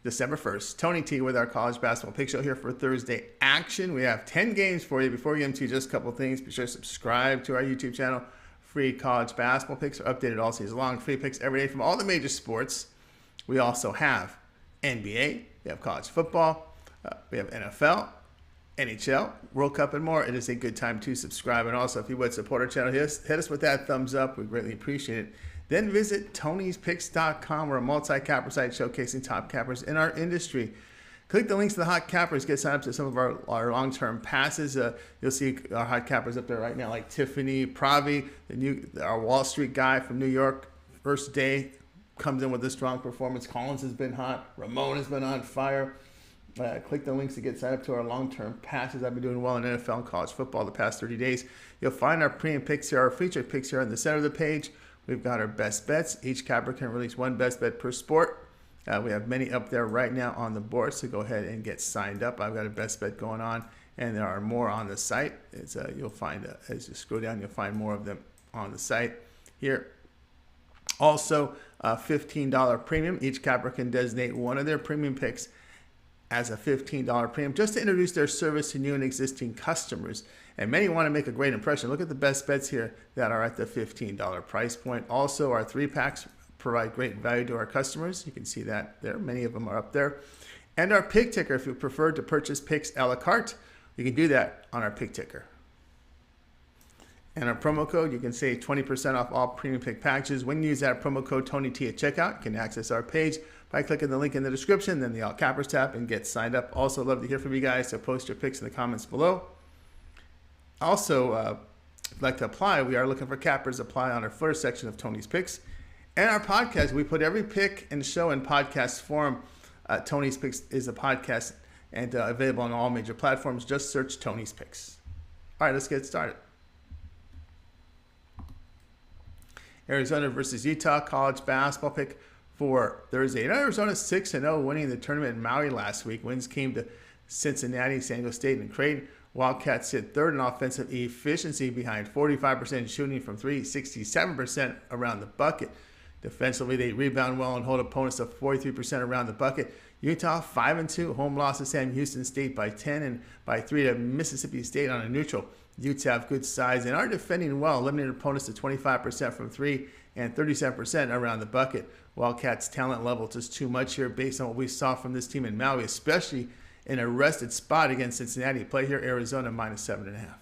December 1st. Tony T with our college basketball pick show here for Thursday action. We have 10 games for you. Before we get into just a couple things, be sure to subscribe to our YouTube channel. Free college basketball picks are updated all season long. Free picks every day from all the major sports. We also have NBA. We have college football. We have NFL, NHL, World Cup, and more. It is a good time to subscribe. And also, if you would support our channel, hit us with that thumbs up. We greatly appreciate it. Then visit Tony'sPicks.com. We're a multi-capper site showcasing top cappers in our industry. Click the links to the hot cappers. Get signed up to some of our long-term passes. You'll see our hot cappers up there right now, like Tiffany Pravi, our Wall Street guy from New York. First day comes in with a strong performance. Collins has been hot. Ramon has been on fire. Click the links to get signed up to our long-term passes. I've been doing well in NFL and college football the past 30 days. You'll find our premium picks here, our featured picks here in the center of the page. We've got our best bets. Each capper can release one best bet per sport. We have many up there right now on the board, so go ahead and get signed up. I've got a best bet going on, and there are more on the site. You'll find, as you scroll down, you'll find more of them on the site here. Also, $15 premium. Each capper can designate one of their premium picks as a $15 premium just to introduce their service to new and existing customers. And many want to make a great impression. Look at the best bets here that are at the $15 price point. Also, our 3-packs provide great value to our customers. You can see that there. Many of them are up there. And our pick ticker, if you prefer to purchase picks a la carte, you can do that on our pick ticker. And our promo code, you can save 20% off all premium pick packages. When you use that promo code TonyT at checkout, you can access our page by clicking the link in the description, then the All Cappers tab, and get signed up. Also, love to hear from you guys, so post your picks in the comments below. Also, if you'd like to apply, we are looking for cappers. Apply on our footer section of Tony's Picks. And our podcast, we put every pick and show in podcast form. Tony's Picks is a podcast and available on all major platforms. Just search Tony's Picks. All right, let's get started. Arizona versus Utah college basketball pick for Thursday. Arizona 6-0, winning the tournament in Maui last week. Wins came to Cincinnati, San Diego State, and Creighton. Wildcats sit third in offensive efficiency behind 45% shooting from three, 67% around the bucket. Defensively, they rebound well and hold opponents to 43% around the bucket. Utah 5-2, home loss to Sam Houston State by 10 and by 3 to Mississippi State on a neutral. Utah have good size and are defending well, eliminating opponents to 25% from three and 37% around the bucket. Wildcats' talent level is just too much here based on what we saw from this team in Maui, especially in a rested spot against Cincinnati. Play here, Arizona -7.5.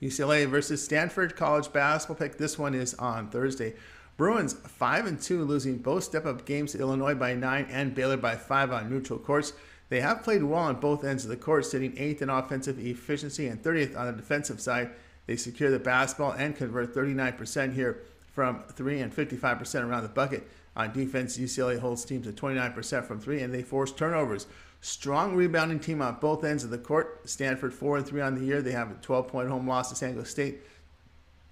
UCLA versus Stanford college basketball pick. This one is on Thursday. Bruins 5-2, losing both step-up games to Illinois by 9 and Baylor by 5 on neutral courts. They have played well on both ends of the court, sitting 8th in offensive efficiency and 30th on the defensive side. They secure the basketball and convert 39% here from 3 and 55% around the bucket. On defense, UCLA holds teams at 29% from 3, and they force turnovers. Strong rebounding team on both ends of the court. Stanford 4-3 on the year. They have a 12-point home loss to San Diego State.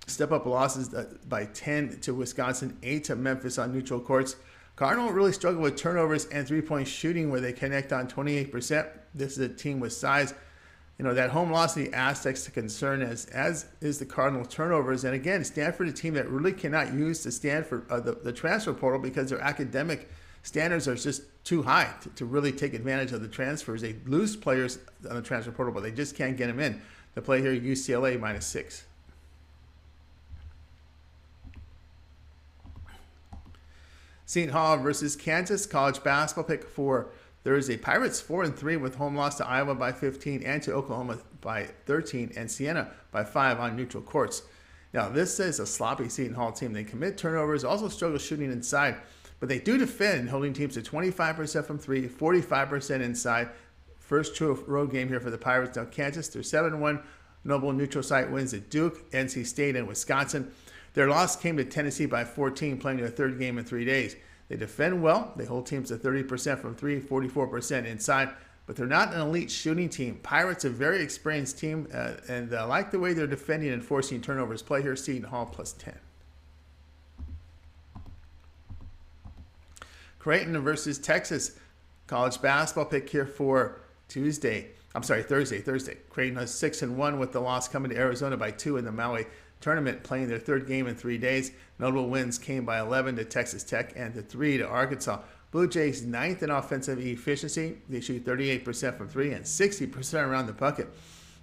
Step-up losses by 10 to Wisconsin, 8 to Memphis on neutral courts. Cardinal really struggle with turnovers and three-point shooting, where they connect on 28%. This is a team with size. You know, that home loss to the Aztecs to concern, as is the Cardinal turnovers. And again, Stanford, a team that really cannot use the Stanford the transfer portal because their academic standards are just too high to really take advantage of the transfers. They lose players on the transfer portal, but they just can't get them in. The play here, UCLA -6. Seton Hall versus Kansas college basketball pick for Thursday. Pirates 4-3 with home loss to Iowa by 15 and to Oklahoma by 13 and Siena by 5 on neutral courts. Now, this is a sloppy Seton Hall team. They commit turnovers, also struggle shooting inside, but they do defend, holding teams to 25% from 3, 45% inside. First true road game here for the Pirates. Now, Kansas, they're 7-1. Noble neutral site wins at Duke, NC State, and Wisconsin. Their loss came to Tennessee by 14, playing their third game in 3 days. They defend well. They hold teams to 30% from 3, 44% inside, but they're not an elite shooting team. Pirates, a very experienced team, and I like the way they're defending and forcing turnovers. Play here, Seton Hall +10. Creighton versus Texas college basketball pick here for Thursday. Creighton has 6-1 with the loss coming to Arizona by 2 in the Maui tournament, playing their third game in 3 days. Notable wins came by 11 to Texas Tech and to 3 to Arkansas. Blue Jays 9th in offensive efficiency. They shoot 38% from 3 and 60% around the bucket.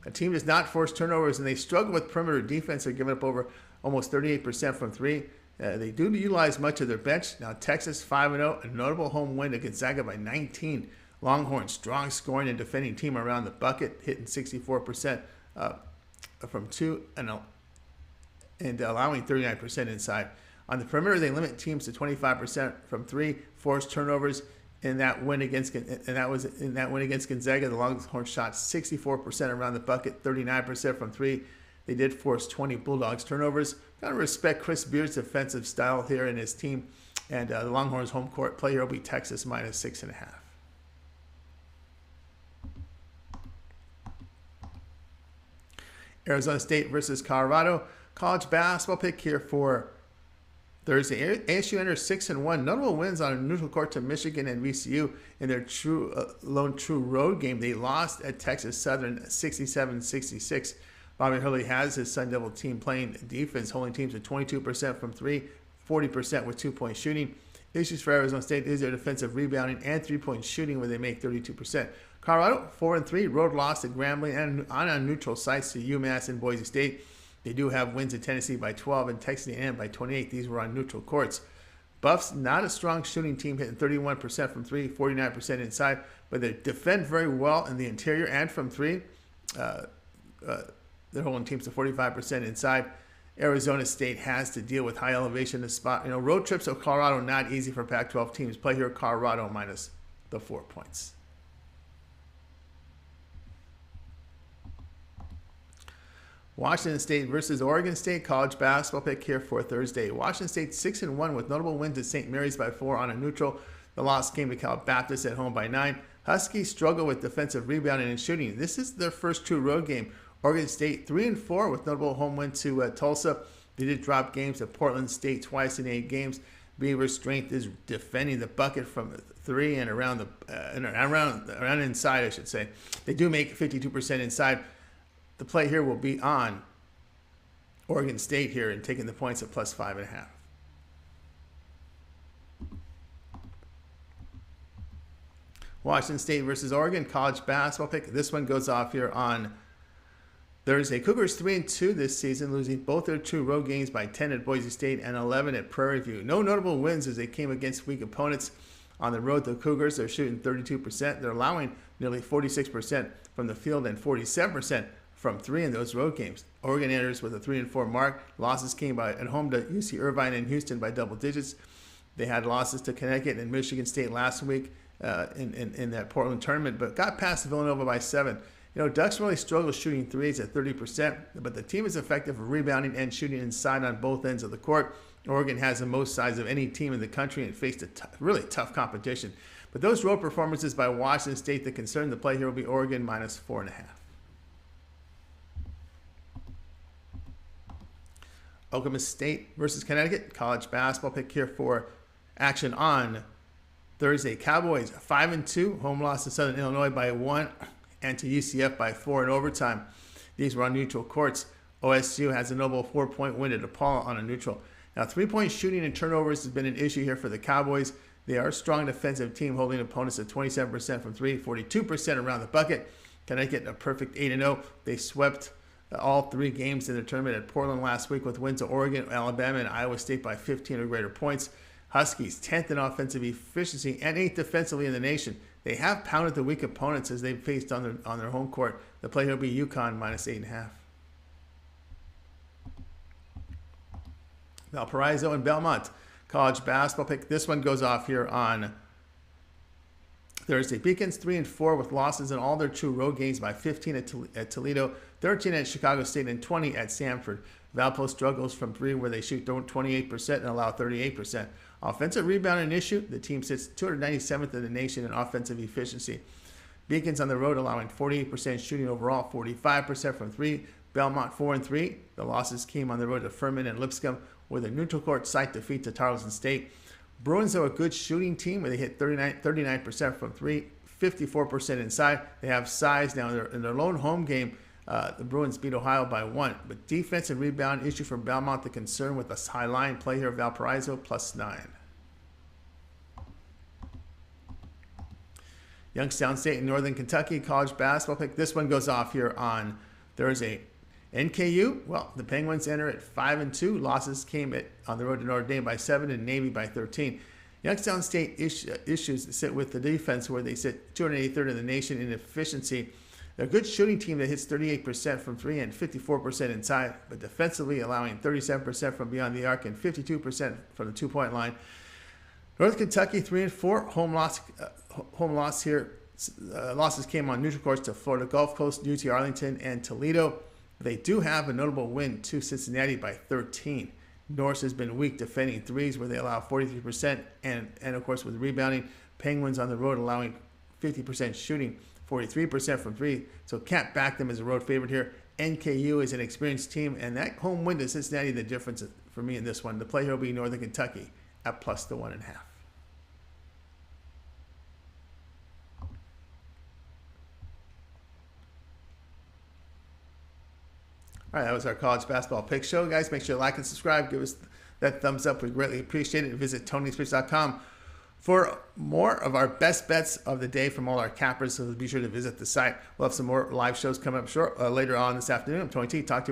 The team does not force turnovers, and they struggle with perimeter defense. They're giving up over almost 38% from 3. They do utilize much of their bench. Now Texas 5-0, a notable home win to Gonzaga by 19. Longhorns, strong scoring and defending team around the bucket, hitting 64% from 2 and allowing 39% inside. On the perimeter, they limit teams to 25% from 3, force turnovers. In that win against Gonzaga, the Longhorns shot 64% around the bucket, 39% from 3. They did force 20 Bulldogs turnovers. Gotta respect Chris Beard's defensive style here in his team. And the Longhorns home court play here will be Texas minus 6.5. Arizona State versus Colorado. College basketball pick here for Thursday. ASU enters 6-1. Notable wins on a neutral court to Michigan and VCU in their lone true road game. They lost at Texas Southern 67-66. Bobby Hurley has his Sun Devil team playing defense, holding teams to 22% from 3, 40% with 2-point shooting. Issues for Arizona State is their defensive rebounding and 3-point shooting, where they make 32%. Colorado 4-3, road loss at Grambling and on neutral sites to UMass and Boise State. They do have wins at Tennessee by 12 and Texas A&M by 28. These were on neutral courts. Buffs, not a strong shooting team, hitting 31% from 3, 49% inside, but they defend very well in the interior and from 3. They're holding teams to 45% inside. Arizona State has to deal with high elevation to spot. Road trips of Colorado, not easy for Pac-12 teams. Play here Colorado minus the 4 points. Washington State versus Oregon State. College basketball pick here for Thursday. Washington State 6-1 with notable wins at St. Mary's by 4 on a neutral. The loss came to Cal Baptist at home by 9. Huskies struggle with defensive rebounding and shooting. This is their first true road game. Oregon State 3-4 with notable home win to Tulsa. They did drop games at Portland State twice in 8 games. Beaver's strength is defending the bucket from 3 and around inside, I should say. They do make 52% inside. The play here will be on Oregon State here and taking the points at plus 5.5. Washington State versus Oregon, college basketball pick. This one goes off here on Thursday. Cougars 3-2 this season, losing both their 2 road games by 10 at Boise State and 11 at Prairie View. No notable wins as they came against weak opponents. On the road, the Cougars are shooting 32%. They're allowing nearly 46% from the field and 47% from 3 in those road games. Oregon enters with a 3-4 mark. Losses came at home to UC Irvine and Houston by double digits. They had losses to Connecticut and Michigan State last week in that Portland tournament, but got past Villanova by 7. Ducks really struggle shooting threes at 30%, but the team is effective for rebounding and shooting inside on both ends of the court. Oregon has the most size of any team in the country and faced a really tough competition. But those road performances by Washington State, the concern, the play here will be Oregon minus 4.5. Oklahoma State versus Connecticut, college basketball pick here for action on Thursday. Cowboys 5-2, home loss to Southern Illinois by 1 and to UCF by 4 in overtime. These were on neutral courts. OSU has a notable 4-point win at DePaul on a neutral. Now, 3-point shooting and turnovers has been an issue here for the Cowboys. They are a strong defensive team, holding opponents at 27% from 3, 42% around the bucket. Connecticut a perfect 8-0. They swept all 3 games in the tournament at Portland last week with wins to Oregon, Alabama, and Iowa State by 15 or greater points. Huskies 10th in offensive efficiency and 8th defensively in the nation. They have pounded the weak opponents as they've faced on their home court. The play will be UConn minus 8.5. Valparaiso and Belmont, college basketball pick. This one goes off here on Thursday. Beacons 3-4 with losses in all their 2 road games by 15 at Toledo, 13 at Chicago State, and 20 at Stanford. Valpo struggles from 3, where they shoot 28% and allow 38%. Offensive rebound an issue. The team sits 297th in the nation in offensive efficiency. Beacons on the road allowing 48% shooting overall, 45% from 3. Belmont 4-3. The losses came on the road to Furman and Lipscomb with a neutral court site defeat to Tarleton State. Bruins are a good shooting team where they hit 39% from 3, 54% inside. They have size now in their lone home game. The Bruins beat Ohio by 1. But defense and rebound issue for Belmont, the concern with this high line play here. Valparaiso +9. Youngstown State and Northern Kentucky college basketball pick. This one goes off here on Thursday. NKU, well, the Penguins enter at 5-2. Losses came on the road to Notre Dame by 7 and Navy by 13. Youngstown State issues sit with the defense, where they sit 283rd in the nation in efficiency. They're a good shooting team that hits 38% from 3 and 54% inside, but defensively allowing 37% from beyond the arc and 52% from the 2-point line. North Kentucky 3-4, home loss here. Losses came on neutral courts to Florida Gulf Coast, UT Arlington, and Toledo. They do have a notable win to Cincinnati by 13. Norse has been weak defending threes, where they allow 43%, and of course with rebounding. Penguins on the road allowing 50% shooting, 43% from 3. So can't back them as a road favorite here. NKU is an experienced team, and that home win to Cincinnati, the difference for me in this one. The play here will be Northern Kentucky at +1.5. All right, that was our college basketball pick show. Guys, make sure to like and subscribe. Give us that thumbs up. We'd greatly appreciate it. Visit TonySports.com for more of our best bets of the day from all our cappers. So be sure to visit the site. We'll have some more live shows coming up later on this afternoon. I'm Tony T. Talk to you.